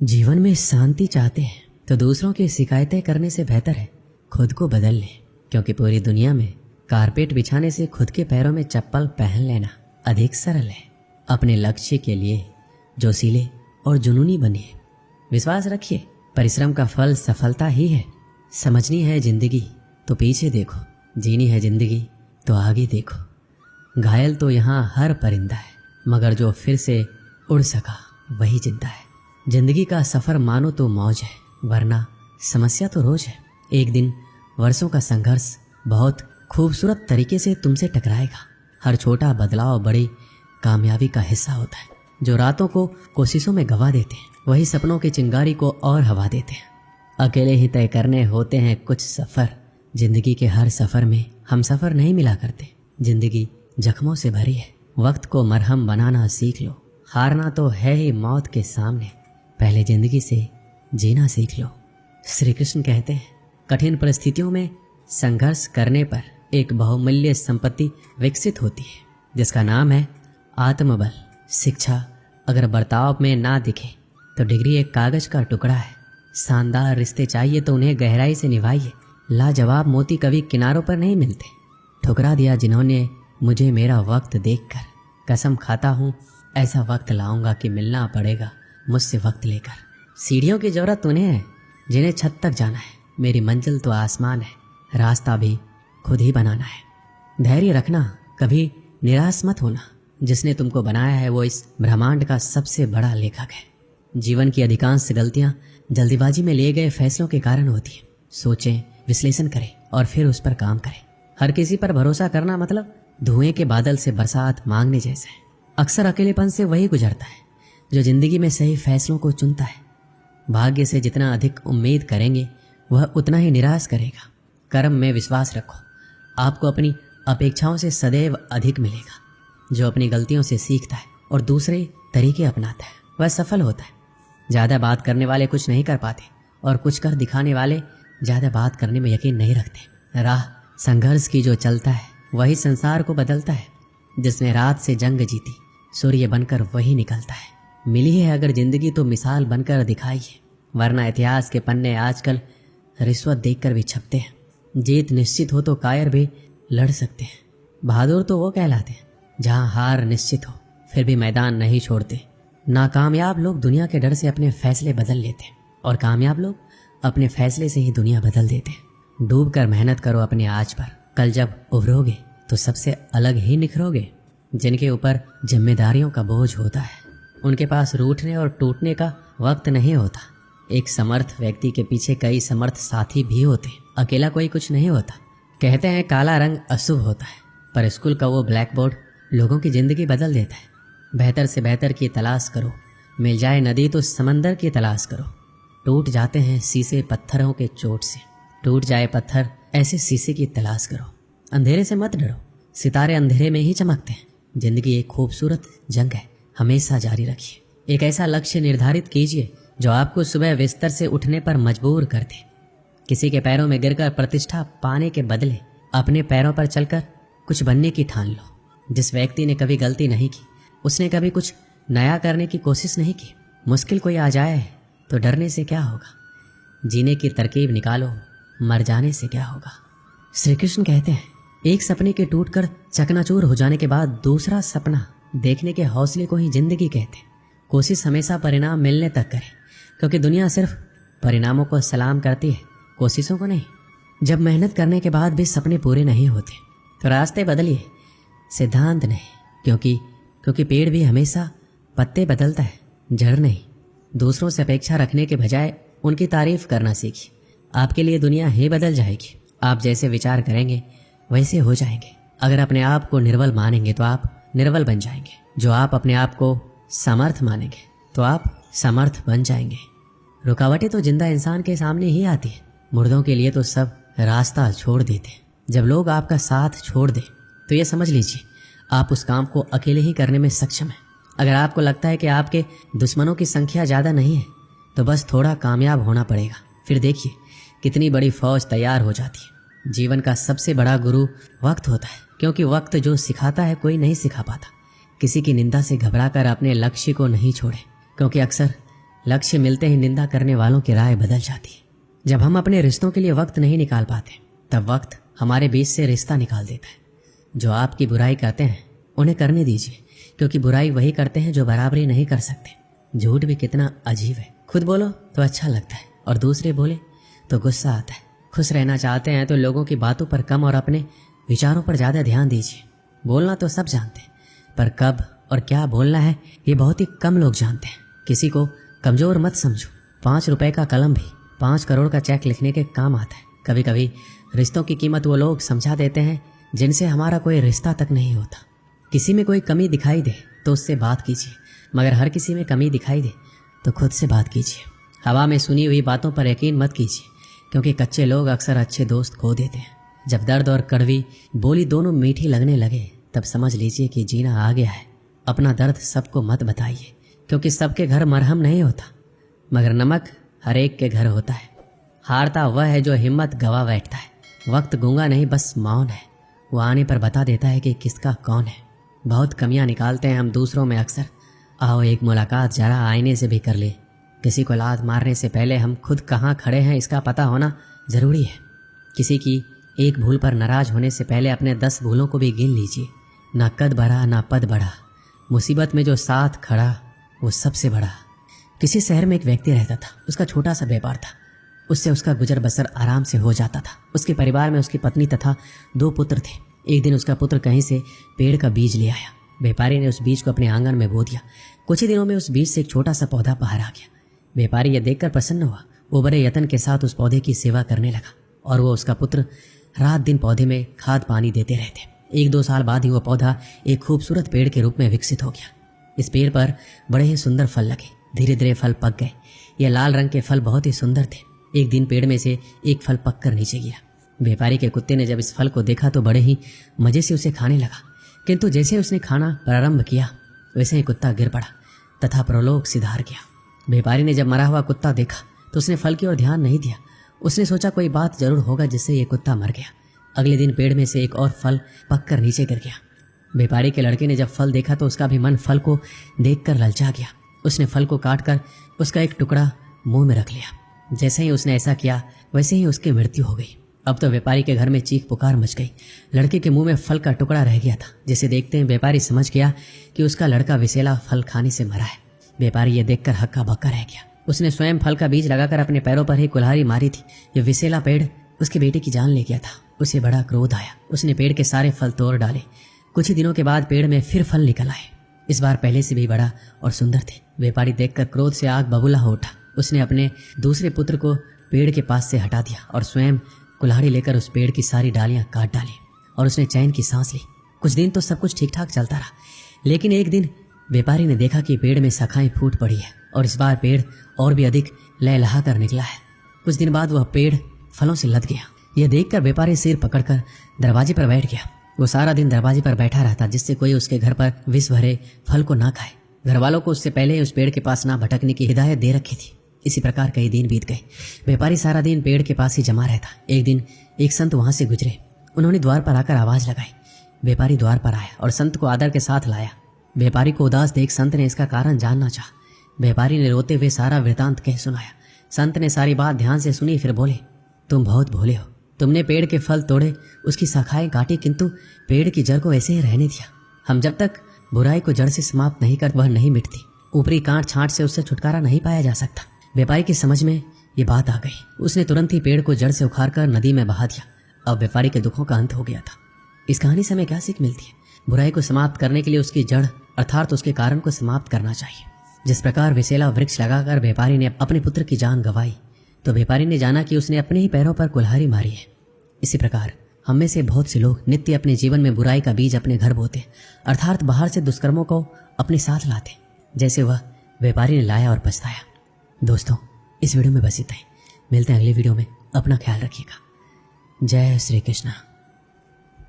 जीवन में शांति चाहते हैं तो दूसरों की शिकायतें करने से बेहतर है खुद को बदल लें, क्योंकि पूरी दुनिया में कारपेट बिछाने से खुद के पैरों में चप्पल पहन लेना अधिक सरल है। अपने लक्ष्य के लिए जोशीले और जुनूनी बनिए। विश्वास रखिए, परिश्रम का फल सफलता ही है। समझनी है जिंदगी तो पीछे देखो, जीनी है जिंदगी तो आगे देखो। घायल तो यहाँ हर परिंदा है, मगर जो फिर से उड़ सका वही जिंदा है। जिंदगी का सफर मानो तो मौज है, वरना समस्या तो रोज है। एक दिन वर्षों का संघर्ष बहुत खूबसूरत तरीके से तुमसे टकराएगा। हर छोटा बदलाव बड़ी कामयाबी का हिस्सा होता है। जो रातों को कोशिशों में गवा देते हैं वही सपनों की चिंगारी को और हवा देते हैं। अकेले ही तय करने होते हैं कुछ सफ़र। जिंदगी के हर सफ़र में हम सफ़र नहीं मिला करते। जिंदगी जख्मों से भरी है, वक्त को मरहम बनाना सीख लो। हारना तो है ही मौत के सामने, पहले जिंदगी से जीना सीख लो। श्री कृष्ण कहते हैं, कठिन परिस्थितियों में संघर्ष करने पर एक बहुमूल्य संपत्ति विकसित होती है, जिसका नाम है आत्मबल। शिक्षा अगर बर्ताव में ना दिखे तो डिग्री एक कागज का टुकड़ा है। शानदार रिश्ते चाहिए तो उन्हें गहराई से निभाइए। लाजवाब मोती कभी किनारों पर नहीं मिलते। ठुकरा दिया जिन्होंने मुझे मेरा वक्त देखकर, कसम खाता हूँ ऐसा वक्त लाऊंगा कि मिलना पड़ेगा मुझसे वक्त लेकर। सीढ़ियों की जरूरत उन्हें है जिन्हें छत तक जाना है। मेरी मंजिल तो आसमान है, रास्ता भी खुद ही बनाना है। धैर्य रखना, कभी निराश मत होना। जिसने तुमको बनाया है वो इस ब्रह्मांड का सबसे बड़ा लेखक है। जीवन की अधिकांश गलतियां जल्दीबाजी में लिए गए फैसलों के कारण होती हैं। सोचें, विश्लेषण करें और फिर उस पर काम करें। हर किसी पर भरोसा करना मतलब धुएं के बादल से बरसात मांगने जैसा है। अक्सर अकेलेपन से वही गुजरता है जो जिंदगी में सही फैसलों को चुनता है। भाग्य से जितना अधिक उम्मीद करेंगे वह उतना ही निराश करेगा। कर्म में विश्वास रखो, आपको अपनी अपेक्षाओं से सदैव अधिक मिलेगा। जो अपनी गलतियों से सीखता है और दूसरे तरीके अपनाता है वह सफल होता है। ज़्यादा बात करने वाले कुछ नहीं कर पाते और कुछ कर दिखाने वाले ज़्यादा बात करने में यकीन नहीं रखते। राह संघर्ष की जो चलता है वही संसार को बदलता है। जिसने रात से जंग जीती सूर्य बनकर वही निकलता है। मिली है अगर जिंदगी तो मिसाल बनकर दिखाइए, वरना इतिहास के पन्ने आजकल रिश्वत देखकर भी छपते हैं। जीत निश्चित हो तो कायर भी लड़ सकते हैं। बहादुर तो वो कहलाते हैं जहां हार निश्चित हो फिर भी मैदान नहीं छोड़ते। नाकामयाब लोग दुनिया के डर से अपने फैसले बदल लेते हैं और कामयाब लोग अपने फैसले से ही दुनिया बदल देते हैं। डूब कर मेहनत करो अपने आज पर, कल जब उभरोगे तो सबसे अलग ही निखरोगे। जिनके ऊपर जिम्मेदारियों का बोझ होता है उनके पास रूठने और टूटने का वक्त नहीं होता। एक समर्थ व्यक्ति के पीछे कई समर्थ साथी भी होते हैं। अकेला कोई कुछ नहीं होता। कहते हैं काला रंग अशुभ होता है, पर स्कूल का वो ब्लैक बोर्ड लोगों की जिंदगी बदल देता है। बेहतर से बेहतर की तलाश करो, मिल जाए नदी तो समंदर की तलाश करो। टूट जाते हैं शीशे पत्थरों के चोट से, टूट जाए पत्थर ऐसे शीशे की तलाश करो। अंधेरे से मत डरो, सितारे अंधेरे में ही चमकते हैं। जिंदगी एक खूबसूरत जंग है, हमेशा जारी रखिए। एक ऐसा लक्ष्य निर्धारित कीजिए जो आपको सुबह बिस्तर से उठने पर मजबूर कर दे। किसी के पैरों में गिरकर प्रतिष्ठा पाने के बदले अपने पैरों पर चलकर कुछ बनने की ठान लो। जिस व्यक्ति ने कभी गलती नहीं की उसने कभी कुछ नया करने की कोशिश नहीं की। मुश्किल कोई आ जाए तो डरने से क्या होगा, जीने की तरकीब निकालो, मर जाने से क्या होगा। श्री कृष्ण कहते हैं, एक सपने के टूटकर चकनाचूर हो जाने के बाद दूसरा सपना देखने के हौसले को ही जिंदगी कहते हैं। कोशिश हमेशा परिणाम मिलने तक करें, क्योंकि दुनिया सिर्फ परिणामों को सलाम करती है, कोशिशों को नहीं। जब मेहनत करने के बाद भी सपने पूरे नहीं होते तो रास्ते बदलिए, सिद्धांत नहीं। क्योंकि पेड़ भी हमेशा पत्ते बदलता है, जड़ नहीं। दूसरों से अपेक्षा रखने के बजाय उनकी तारीफ करना सीखिए। आपके लिए दुनिया ही बदल जाएगी। आप जैसे विचार करेंगे वैसे हो जाएंगे। अगर अपने आप को निर्बल मानेंगे तो आप निर्बल बन जाएंगे। जो आप अपने आप को समर्थ मानेंगे तो आप समर्थ बन जाएंगे। रुकावटें तो जिंदा इंसान के सामने ही आती है, मुर्दों के लिए तो सब रास्ता छोड़ देते हैं। जब लोग आपका साथ छोड़ दें तो ये समझ लीजिए आप उस काम को अकेले ही करने में सक्षम हैं। अगर आपको लगता है कि आपके दुश्मनों की संख्या ज़्यादा नहीं है तो बस थोड़ा कामयाब होना पड़ेगा, फिर देखिए कितनी बड़ी फौज तैयार हो जाती है। जीवन का सबसे बड़ा गुरु वक्त होता है, क्योंकि वक्त जो सिखाता है कोई नहीं सिखा पाता। किसी की निंदा से घबराकर अपने लक्ष्य को नहीं छोड़े, क्योंकि अक्सर लक्ष्य मिलते ही निंदा करने वालों की राय बदल जाती है। जब हम अपने रिश्तों के लिए वक्त नहीं निकाल पाते तब वक्त हमारे बीच से रिश्ता निकाल देता है। जो आपकी बुराई करते हैं उन्हें करने दीजिए, क्योंकि बुराई वही करते हैं जो बराबरी नहीं कर सकते। झूठ भी कितना अजीब है, खुद बोलो तो अच्छा लगता है और दूसरे बोले तो गुस्सा आता है। खुश रहना चाहते हैं तो लोगों की बातों पर कम और अपने विचारों पर ज़्यादा ध्यान दीजिए। बोलना तो सब जानते हैं, पर कब और क्या बोलना है ये बहुत ही कम लोग जानते हैं। किसी को कमज़ोर मत समझो। 5 रुपए का कलम भी 5 करोड़ का चेक लिखने के काम आता है। कभी कभी रिश्तों की कीमत वो लोग समझा देते हैं जिनसे हमारा कोई रिश्ता तक नहीं होता। किसी में कोई कमी दिखाई दे तो उससे बात कीजिए, मगर हर किसी में कमी दिखाई दे तो खुद से बात कीजिए। हवा में सुनी हुई बातों पर यकीन मत कीजिए, क्योंकि कच्चे लोग अक्सर अच्छे दोस्त खो देते हैं। जब दर्द और कड़वी बोली दोनों मीठी लगने लगे तब समझ लीजिए कि जीना आ गया है। अपना दर्द सबको मत बताइए, क्योंकि सबके घर मरहम नहीं होता, मगर नमक हर एक के घर होता है। हारता वह है जो हिम्मत गवा बैठता है। वक्त गूंगा नहीं, बस मौन है। वो आने पर बता देता है कि किसका कौन है। बहुत कमियां निकालते हैं हम दूसरों में अक्सर। आओ एक मुलाकात जरा आईने से भी कर ले। किसी को लात मारने से पहले हम खुद कहाँ खड़े हैं इसका पता होना ज़रूरी है। किसी की एक भूल पर नाराज होने से पहले अपने 10 भूलों को भी गिन लीजिए। ना कद बढ़ा ना पद बढ़ा, मुसीबत में जो साथ खड़ा वो सबसे बड़ा। किसी शहर में एक व्यक्ति रहता था। उसका छोटा सा व्यापार था। उससे उसका गुजर बसर आराम से हो जाता था। उसके परिवार में उसकी पत्नी तथा 2 पुत्र थे। एक दिन उसका पुत्र कहीं से पेड़ का बीज ले आया। व्यापारी ने उस बीज को अपने आंगन में बो दिया। कुछ ही दिनों में उस बीज से एक छोटा सा पौधा बाहर आ गया। व्यापारी यह देखकर प्रसन्न हुआ। वो बड़े यत्न के साथ उस पौधे की सेवा करने लगा और वो उसका पुत्र रात दिन पौधे में खाद पानी देते रहते। 1-2 साल बाद ही वो पौधा एक खूबसूरत पेड़ के रूप में विकसित हो गया। इस पेड़ पर बड़े ही सुंदर फल लगे। धीरे धीरे फल पक गए। ये लाल रंग के फल बहुत ही सुंदर थे। एक दिन पेड़ में से एक फल पककर नीचे गिरा। व्यापारी के कुत्ते ने जब इस फल को देखा तो बड़े ही मजे से उसे खाने लगा, किंतु जैसे उसने खाना प्रारंभ किया वैसे ही कुत्ता गिर पड़ा तथा प्रलोक सिधार गया। व्यापारी ने जब मरा हुआ कुत्ता देखा तो उसने फल की ओर ध्यान नहीं दिया। उसने सोचा कोई बात जरूर होगा जिससे ये कुत्ता मर गया। अगले दिन पेड़ में से एक और फल पककर नीचे गिर गया। व्यापारी के लड़के ने जब फल देखा तो उसका भी मन फल को देखकर ललचा गया। उसने फल को काटकर उसका एक टुकड़ा मुंह में रख लिया। जैसे ही उसने ऐसा किया वैसे ही उसकी मृत्यु हो गई। अब तो व्यापारी के घर में चीख पुकार मच गई। लड़के के मुंह में फल का टुकड़ा रह गया था, जिसे देखते ही व्यापारी समझ गया कि उसका लड़का विषैला फल खाने से मरा है। व्यापारी ये देखकर हक्का बक्का रह गया। उसने स्वयं फल का बीज लगाकर अपने पैरों पर ही कुल्हाड़ी मारी थी। ये विषैला पेड़ उसके बेटे की जान ले गया था। उसे बड़ा क्रोध आया। उसने पेड़ के सारे फल तोड़ डाले। कुछ ही दिनों के बाद पेड़ में फिर फल निकल आए। इस बार पहले से भी बड़ा और सुंदर थे। व्यापारी देखकर क्रोध से आग बबूला हो उठा। उसने अपने दूसरे पुत्र को पेड़ के पास से हटा दिया और स्वयं कुल्हाड़ी लेकर उस पेड़ की सारी डालियां काट डाली और उसने चैन की सांस ली। कुछ दिन तो सब कुछ ठीक ठाक चलता रहा, लेकिन एक दिन व्यापारी ने देखा कि पेड़ में शाखाएं फूट पड़ी है और इस बार पेड़ और भी अधिक लहलहा कर निकला है। कुछ दिन बाद वह पेड़ फलों से लद गया। यह देखकर व्यापारी सिर पकड़कर दरवाजे पर बैठ गया। वो सारा दिन दरवाजे पर बैठा रहता, जिससे कोई उसके घर पर विष भरे फल को ना खाए। घर वालों को उससे पहले उस पेड़ के पास ना भटकने की हिदायत दे रखी थी। इसी प्रकार कई दिन बीत गए। व्यापारी सारा दिन पेड़ के पास ही जमा रहता। एक दिन एक संत वहां से गुजरे। उन्होंने द्वार पर आकर आवाज लगाई। व्यापारी द्वार पर आया और संत को आदर के साथ लाया। व्यापारी को उदास देख संत ने इसका कारण जानना चाहा। व्यापारी ने रोते हुए सारा वृतांत कह सुनाया। संत ने सारी बात ध्यान से सुनी, फिर बोले, तुम बहुत भोले हो। तुमने पेड़ के फल तोड़े, उसकी शाखाएं काटी, किंतु पेड़ की जड़ को ऐसे ही रहने दिया। हम जब तक बुराई को जड़ से समाप्त नहीं करते वह नहीं मिटती। ऊपरी कांट छांट से उससे छुटकारा नहीं पाया जा सकता। व्यापारी की समझ में ये बात आ गई। उसने तुरंत ही पेड़ को जड़ से उखाड़कर नदी में बहा दिया। अब व्यापारी के दुखों का अंत हो गया था। इस कहानी से हमें क्या सीख मिलती है? बुराई को समाप्त करने के लिए उसकी जड़ अर्थात उसके कारण को समाप्त करना चाहिए। जिस प्रकार विषैला वृक्ष लगाकर व्यापारी ने अपने पुत्र की जान गंवाई, तो व्यापारी ने जाना कि उसने अपने ही पैरों पर कुल्हाड़ी मारी है। इसी प्रकार हम में से बहुत से लोग नित्य अपने जीवन में बुराई का बीज अपने घर बोते, अर्थात बाहर से दुष्कर्मों को अपने साथ लाते, जैसे वह व्यापारी ने लाया और पछताया। दोस्तों, इस वीडियो में बस इतना ही। मिलते हैं अगली वीडियो में। अपना ख्याल रखिएगा। जय श्री कृष्ण।